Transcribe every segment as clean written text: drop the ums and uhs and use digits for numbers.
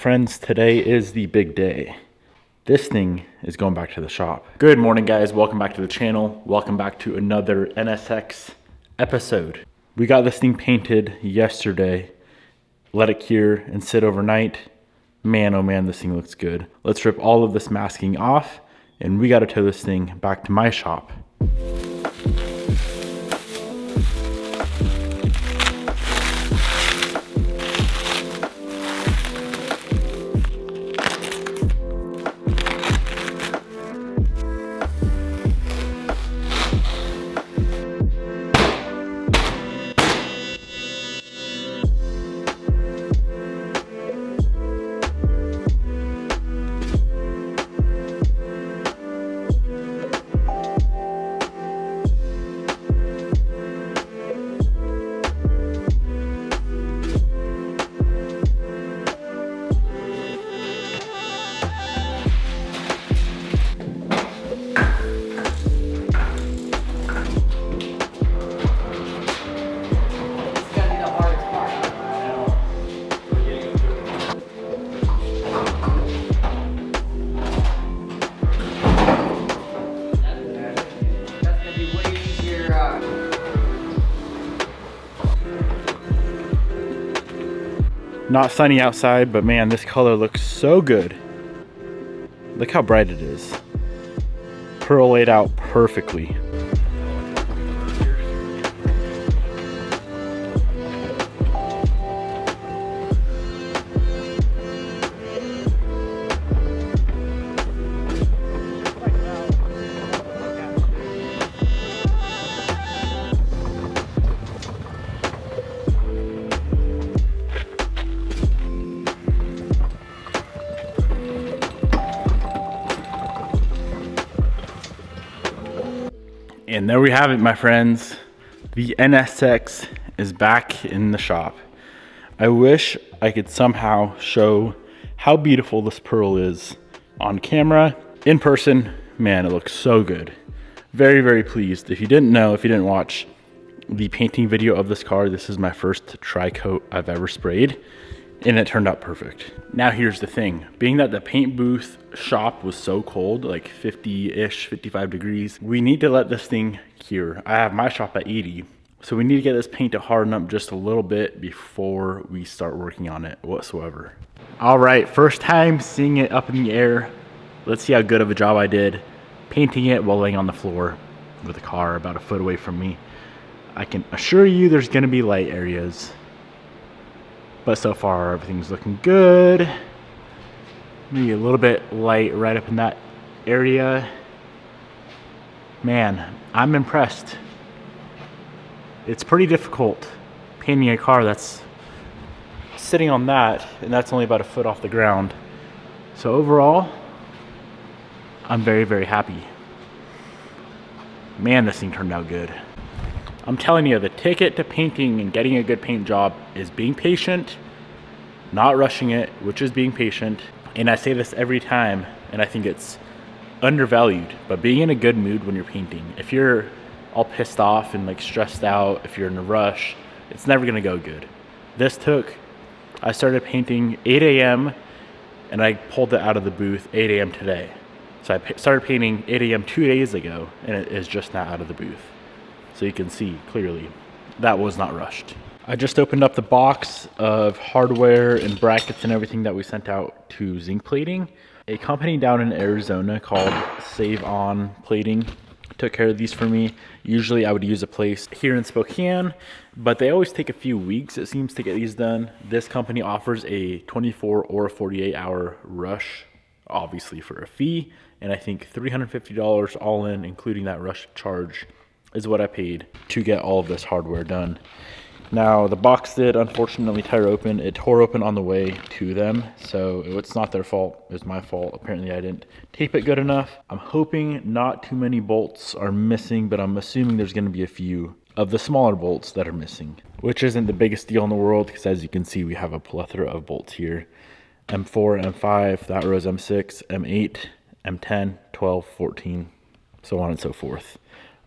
Well, friends, today is the big day. This thing is going back to the shop. Good morning, guys. Welcome back to the channel. Welcome back to another NSX episode. We got this thing painted yesterday, let it cure and sit overnight. Man, oh man, this thing looks good. Let's rip all of this masking off, and we got to tow this thing back to my shop. Not sunny outside, but man, this color looks so good. Look how bright it is. Pearl laid out perfectly. And there we have it, my friends. The NSX is back in the shop. I wish I could somehow show how beautiful this pearl is on camera. In person, man, it looks so good. Very, very pleased. If you didn't know, if you didn't watch the painting video of this car, this is my first tri-coat I've ever sprayed, and it turned out perfect. Now here's the thing. Being that the paint booth shop was so cold, like 50-ish, 55 degrees, we need to let this thing cure. I have my shop at 80, so we need to get this paint to harden up just a little bit before we start working on it whatsoever. All right, first time seeing it up in the air. Let's see how good of a job I did painting it while laying on the floor with the car about a foot away from me. I can assure you there's gonna be light areas, but so far everything's looking good. Maybe a little bit light right up in that area. Man, I'm impressed. It's pretty difficult painting a car that's sitting on that, and that's only about a foot off the ground. So overall, I'm very, very happy. Man, this thing turned out good. I'm telling you, the ticket to painting and getting a good paint job is being patient, not rushing it, which is being patient. And I say this every time, and I think it's undervalued, but being in a good mood when you're painting. If you're all pissed off and like stressed out, if you're in a rush, it's never gonna go good. I started painting 8 a.m. and I pulled it out of the booth 8 a.m. today. So I started painting 8 a.m. 2 days ago, and it is just now out of the booth. So you can see clearly that was not rushed. I just opened up the box of hardware and brackets and everything that we sent out to zinc plating. A company down in Arizona called Save On Plating took care of these for me. Usually I would use a place here in Spokane, but they always take a few weeks, it seems, to get these done. This company offers a 24 or 48 hour rush, obviously for a fee, and I think $350 all in, including that rush charge, is what I paid to get all of this hardware done. Now, the box did unfortunately tear open. It tore open on the way to them, so it's not their fault. It was my fault. Apparently, I didn't tape it good enough. I'm hoping not too many bolts are missing, but I'm assuming there's going to be a few of the smaller bolts that are missing, which isn't the biggest deal in the world because, as you can see, we have a plethora of bolts here. M4, M5, that row is M6, M8, M10, 12, 14, so on and so forth.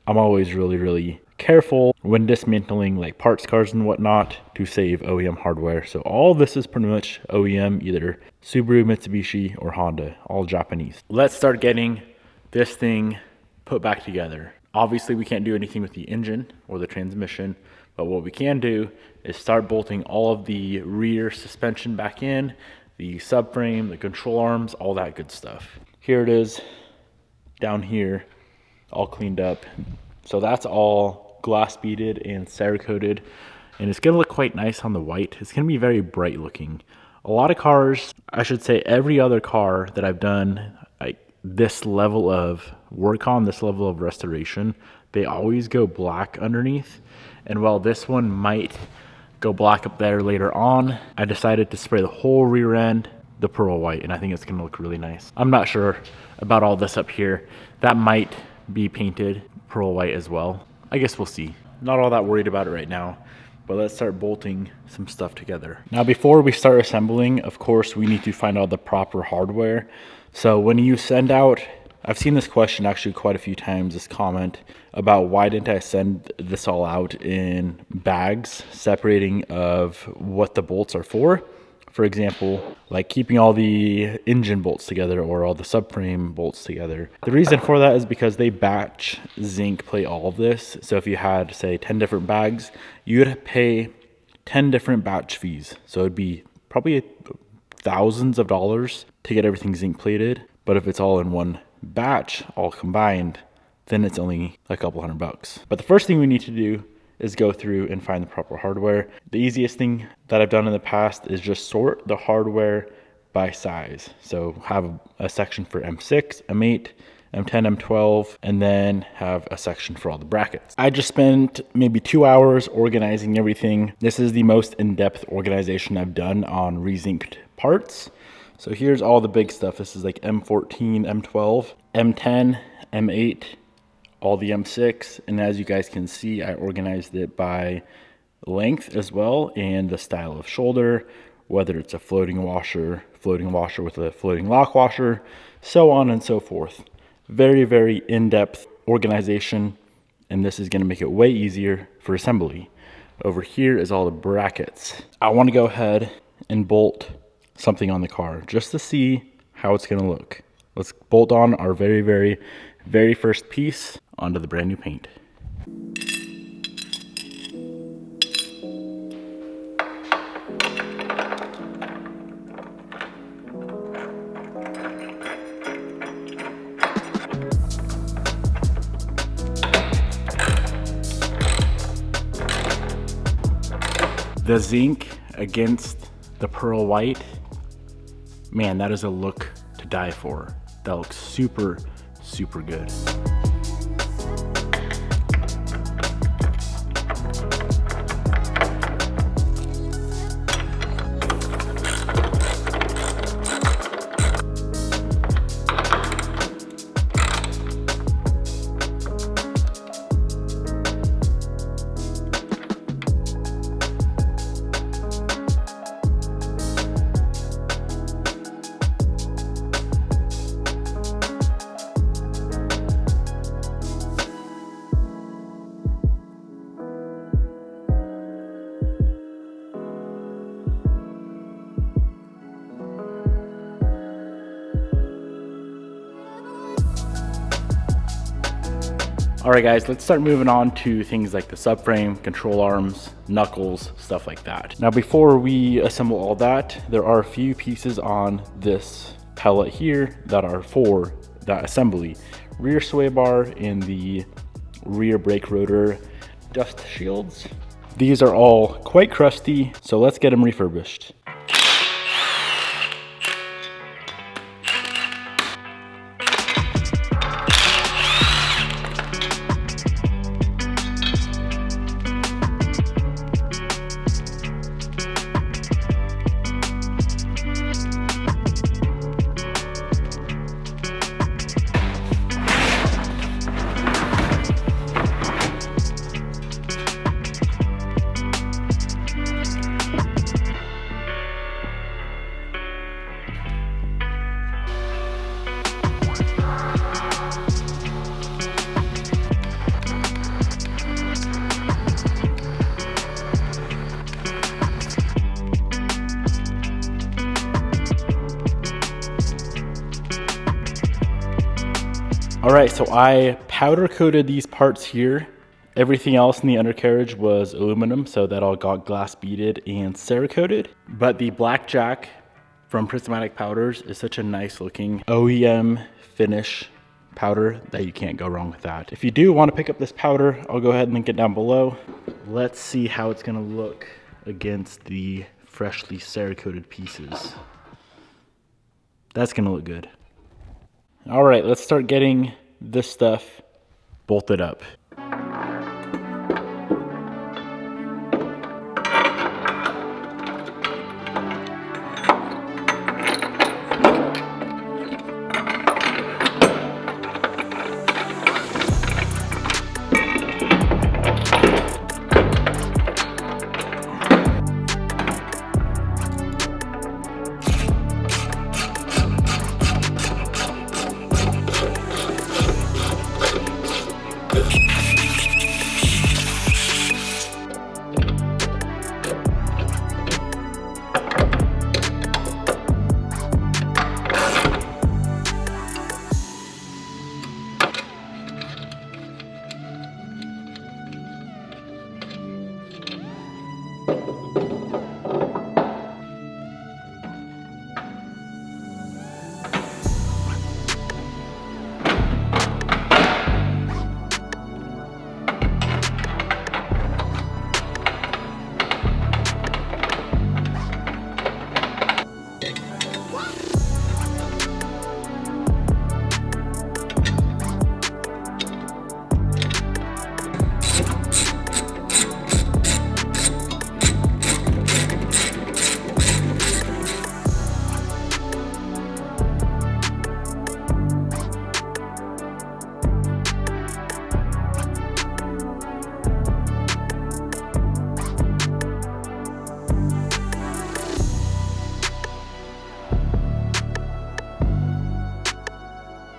I'm always really careful when dismantling like parts cards and whatnot to save OEM hardware. So all this is pretty much OEM, either Subaru, Mitsubishi, or Honda, all Japanese. Let's start getting this thing put back together. Obviously we can't do anything with the engine or the transmission, but what we can do is start bolting all of the rear suspension back in, the subframe, the control arms, all that good stuff. Here it is down here, all cleaned up. So that's all glass beaded and Cerakoted, and it's gonna look quite nice on the white. It's gonna be very bright looking. A lot of cars, I should say every other car that I've done like this level of work on, this level of restoration, they always go black underneath. And while this one might go black up there later on, I decided to spray the whole rear end the pearl white, and I think it's gonna look really nice. I'm not sure about all this up here. That might be painted pearl white as well. I guess we'll see. Not all that worried about it right now, but let's start bolting some stuff together. Now, before we start assembling, of course, we need to find out the proper hardware. So when you send out, I've seen this question actually quite a few times, this comment about why didn't I send this all out in bags separating of what the bolts are for. For example, like keeping all the engine bolts together or all the subframe bolts together. The reason for that is because they batch zinc plate all of this. So if you had, say, 10 different bags, you would pay 10 different batch fees. So it'd be probably thousands of dollars to get everything zinc plated. But if it's all in one batch, all combined, then it's only a couple $100. But the first thing we need to do is go through and find the proper hardware. The easiest thing that I've done in the past is just sort the hardware by size. So have a section for M6, M8, M10, M12, and then have a section for all the brackets. I just spent maybe 2 hours organizing everything. This is the most in-depth organization I've done on rezinked parts. So here's all the big stuff. This is like M14, M12, M10, M8, all the M6, and as you guys can see, I organized it by length as well and the style of shoulder, whether it's a floating washer with a floating lock washer, so on and so forth. Very in-depth organization, and this is going to make it way easier for assembly. Over here is all the brackets. I want to go ahead and bolt something on the car just to see how it's going to look. Let's bolt on our very first piece onto the brand new paint. The zinc against the pearl white, man, that is a look to die for. That looks super good. All right, guys, let's start moving on to things like the subframe, control arms, knuckles, stuff like that. Now, before we assemble all that, there are a few pieces on this pellet here that are for that assembly. Rear sway bar and the rear brake rotor dust shields. These are all quite crusty, so let's get them refurbished. right, so I powder coated these parts here. Everything else in the undercarriage was aluminum, so that all got glass beaded and Cerakoted. But the blackjack from Prismatic Powders is such a nice looking OEM finish powder that you can't go wrong with that. If you do want to pick up this powder, I'll go ahead and link it down below. Let's see how it's gonna look against the freshly Cerakoted pieces. That's gonna look good. All right, let's start getting this stuff bolted up.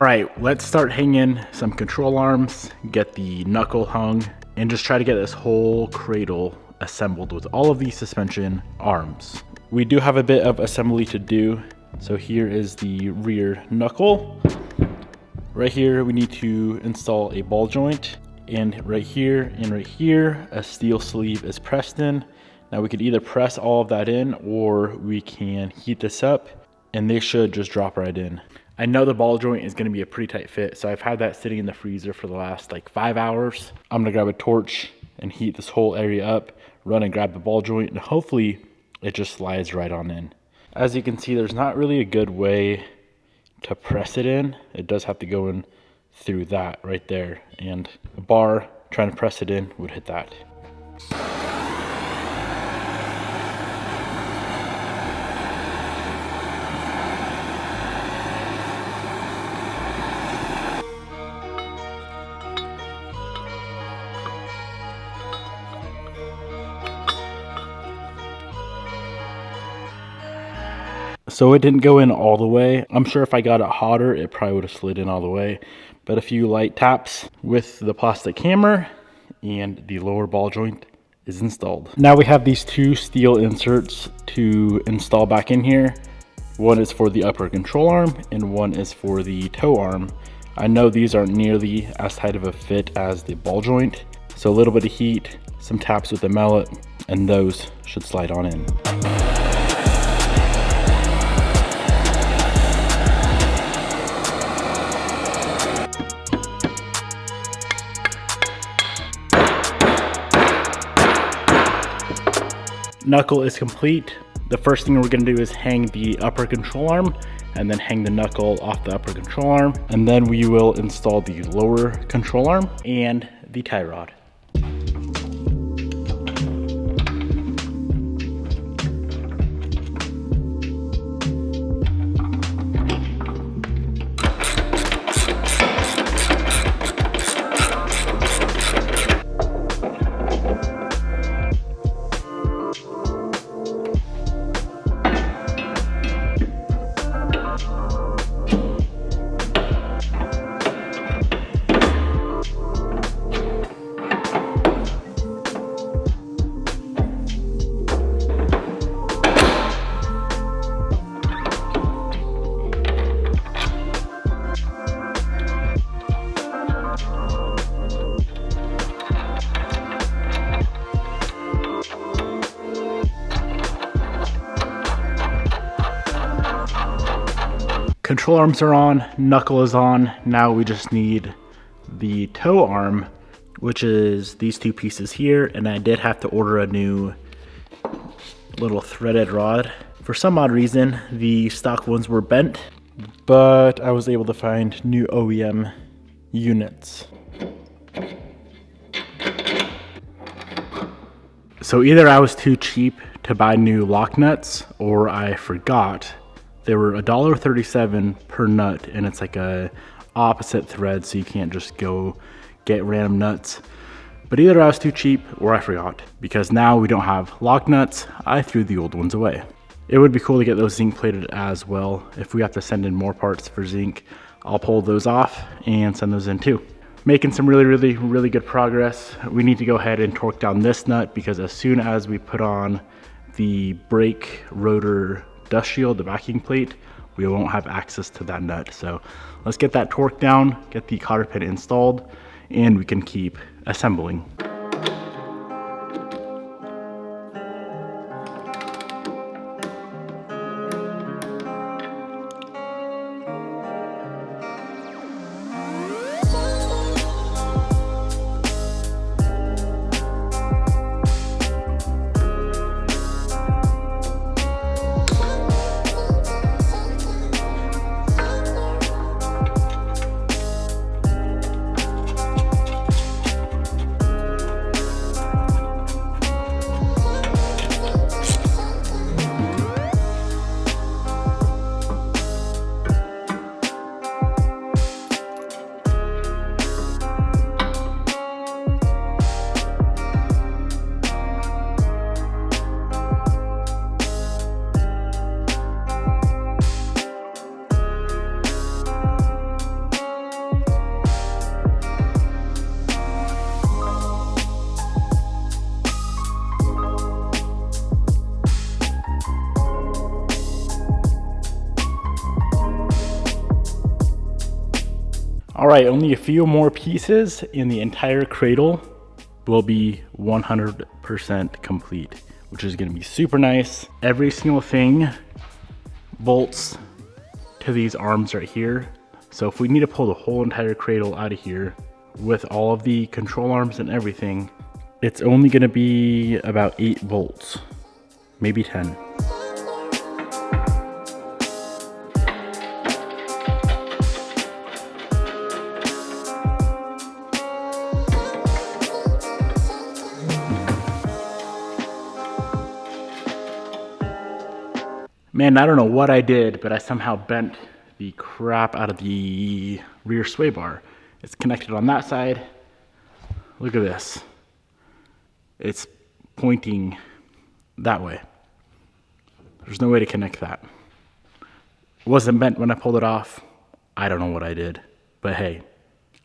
All right, let's start hanging some control arms, get the knuckle hung, and just try to get this whole cradle assembled with all of these suspension arms. We do have a bit of assembly to do. So here is the rear knuckle. Right here, we need to install a ball joint. And right here, a steel sleeve is pressed in. Now we could either press all of that in, or we can heat this up and they should just drop right in. I know the ball joint is gonna be a pretty tight fit, so I've had that sitting in the freezer for the last like 5 hours. I'm gonna grab a torch and heat this whole area up, run and grab the ball joint, and hopefully it just slides right on in. As you can see, there's not really a good way to press it in. It does have to go in through that right there, and a bar trying to press it in would hit that. So it didn't go in all the way. I'm sure if I got it hotter, it probably would have slid in all the way. But a few light taps with the plastic hammer and the lower ball joint is installed. Now we have these two steel inserts to install back in here. One is for the upper control arm and one is for the toe arm. I know these aren't nearly as tight of a fit as the ball joint. So a little bit of heat, some taps with the mallet, and those should slide on in. Knuckle is complete. The first thing we're gonna do is hang the upper control arm and then hang the knuckle off the upper control arm. And then we will install the lower control arm and the tie rod. control arms are on, knuckle is on. Now we just need the toe arm, which is these two pieces here. And I did have to order a new little threaded rod. For some odd reason, the stock ones were bent, but I was able to find new OEM units. So either I was too cheap to buy new lock nuts, or I forgot. They were $1.37 per nut, and it's like a opposite thread, so you can't just go get random nuts. But either I was too cheap or I forgot, because now we don't have lock nuts. I threw the old ones away. It would be cool to get those zinc plated as well. If we have to send in more parts for zinc, I'll pull those off and send those in too. Making some really good progress. We need to go ahead and torque down this nut, because as soon as we put on the brake rotor dust shield, the backing plate, we won't have access to that nut. So let's get that torqued down, get the cotter pin installed, and we can keep assembling. All right, only a few more pieces and the entire cradle will be 100% complete, which is gonna be super nice. Every single thing bolts to these arms right here. So if we need to pull the whole entire cradle out of here with all of the control arms and everything, it's only gonna be about 8 bolts, maybe 10. Man, I don't know what I did, but I somehow bent the crap out of the rear sway bar. It's connected on that side. Look at this. It's pointing that way. There's no way to connect that. It wasn't bent when I pulled it off. I don't know what I did, but hey,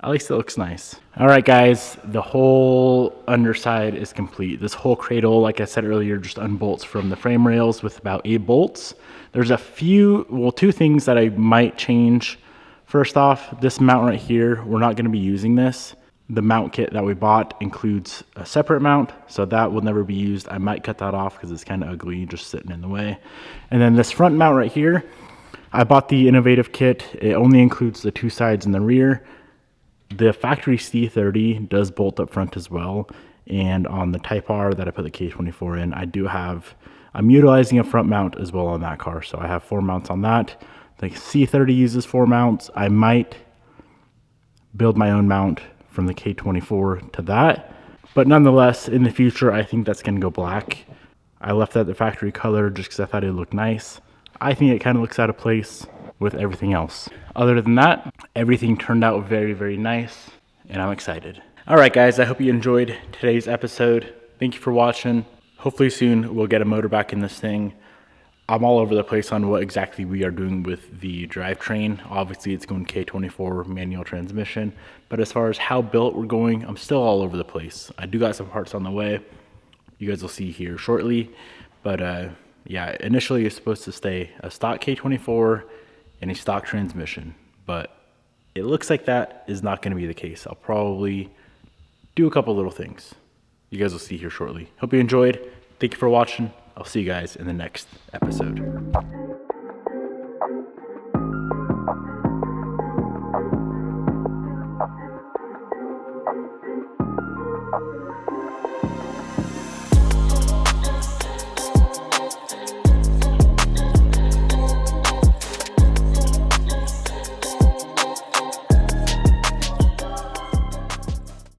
at least it looks nice. All right, guys, the whole underside is complete. This whole cradle, like I said earlier, just unbolts from the frame rails with about 8 bolts. There's a few, well, 2 things that I might change. First off, this mount right here, we're not gonna be using this. The mount kit that we bought includes a separate mount, so that will never be used. I might cut that off because it's kind of ugly, just sitting in the way. And then this front mount right here, I bought the Innovative kit. It only includes the 2 sides and the rear. The factory C30 does bolt up front as well. And on the Type R that I put the K24 in, I'm utilizing a front mount as well on that car. So I have 4 mounts on that. The C30 uses 4 mounts. I might build my own mount from the K24 to that. But nonetheless, in the future, I think that's gonna go black. I left that the factory color just because I thought it looked nice. I think it kind of looks out of place with everything else. Other than that, everything turned out very, very nice, and I'm excited. All right, guys, I hope you enjoyed today's episode. Thank you for watching. Hopefully soon we'll get a motor back in this thing. I'm all over the place on what exactly we are doing with the drivetrain. Obviously, it's going K24 manual transmission, but as far as how built we're going, I'm still all over the place. I do got some parts on the way. You guys will see here shortly, but yeah, initially it's supposed to stay a stock K24 and a stock transmission, but it looks like that is not going to be the case. I'll probably do a couple little things. You guys will see here shortly. Hope you enjoyed. Thank you for watching. I'll see you guys in the next episode.